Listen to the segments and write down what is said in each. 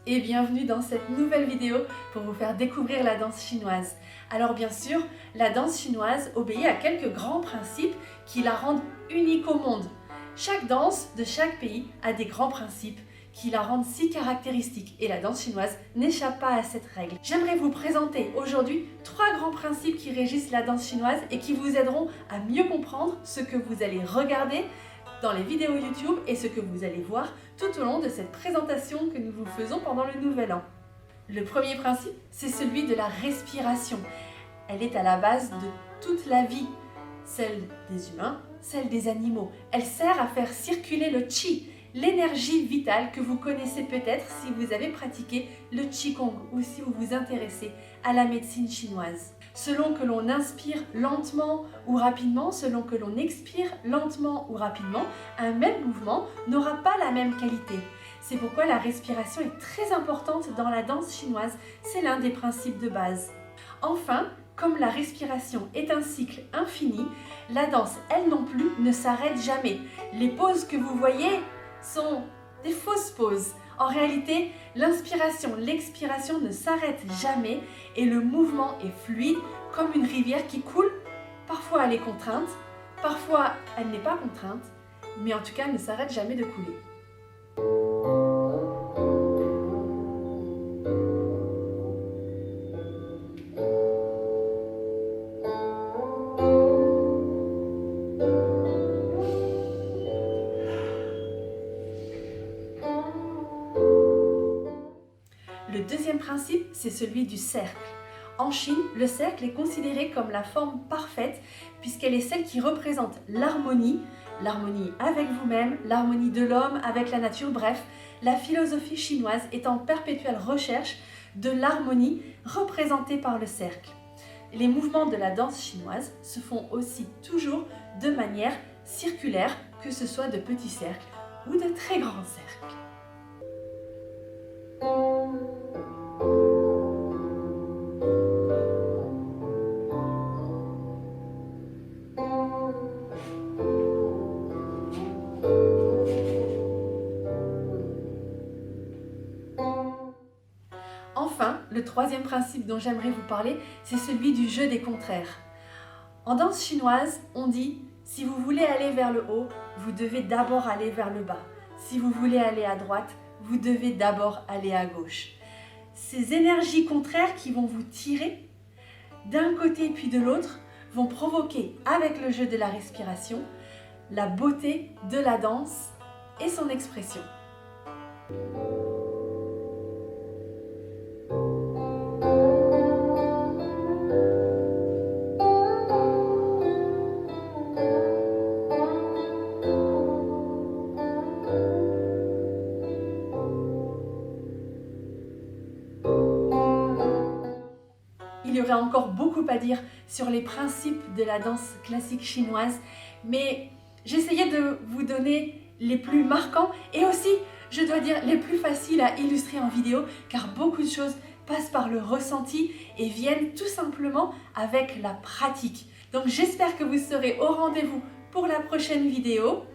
et bienvenue dans cette nouvelle vidéo pour vous faire découvrir la danse chinoise. Alors bien sûr, la danse chinoise obéit à quelques grands principes qui la rendent unique au monde. Chaque danse de chaque pays a des grands principes qui la rendent si caractéristique et la danse chinoise n'échappe pas à cette règle. J'aimerais vous présenter aujourd'hui 3 grands principes qui régissent la danse chinoise et qui vous aideront à mieux comprendre ce que vous allez regarder dans les vidéos YouTube et ce que vous allez voir tout au long de cette présentation que nous vous faisons pendant le Nouvel An. Le premier principe, c'est celui de la respiration. Elle est à la base de toute la vie, celle des humains, celle des animaux. Elle sert à faire circuler le qi, l'énergie vitale que vous connaissez peut-être si vous avez pratiqué le qigong ou si vous vous intéressez à la médecine chinoise. Selon que l'on inspire lentement ou rapidement, selon que l'on expire lentement ou rapidement, un même mouvement n'aura pas la même qualité. C'est pourquoi la respiration est très importante dans la danse chinoise, c'est l'un des principes de base. Enfin, comme la respiration est un cycle infini, la danse, elle non plus, ne s'arrête jamais. Les pauses que vous voyez sont des fausses pauses. En réalité, l'inspiration, l'expiration ne s'arrêtent jamais et le mouvement est fluide comme une rivière qui coule. Parfois elle est contrainte, parfois elle n'est pas contrainte, mais en tout cas elle ne s'arrête jamais de couler. Le deuxième principe, c'est celui du cercle. En Chine, le cercle est considéré comme la forme parfaite puisqu'elle est celle qui représente l'harmonie avec vous-même, l'harmonie de l'homme avec la nature, bref, la philosophie chinoise est en perpétuelle recherche de l'harmonie représentée par le cercle. Les mouvements de la danse chinoise se font aussi toujours de manière circulaire, que ce soit de petits cercles ou de très grands cercles. Enfin, le troisième principe dont j'aimerais vous parler, c'est celui du jeu des contraires. En danse chinoise, on dit « si vous voulez aller vers le haut, vous devez d'abord aller vers le bas. Si vous voulez aller à droite, vous devez d'abord aller à gauche. » Ces énergies contraires qui vont vous tirer d'un côté puis de l'autre vont provoquer, avec le jeu de la respiration, la beauté de la danse et son expression. Il y aurait encore beaucoup à dire sur les principes de la danse classique chinoise, mais j'essayais de vous donner les plus marquants et aussi, je dois dire, les plus faciles à illustrer en vidéo, car beaucoup de choses passent par le ressenti et viennent tout simplement avec la pratique. Donc j'espère que vous serez au rendez-vous pour la prochaine vidéo.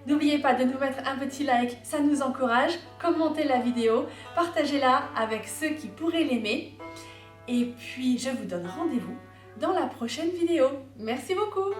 N'oubliez pas de nous mettre un petit like, ça nous encourage, commentez la vidéo, partagez-la avec ceux qui pourraient l'aimer. Et puis, je vous donne rendez-vous dans la prochaine vidéo. Merci beaucoup!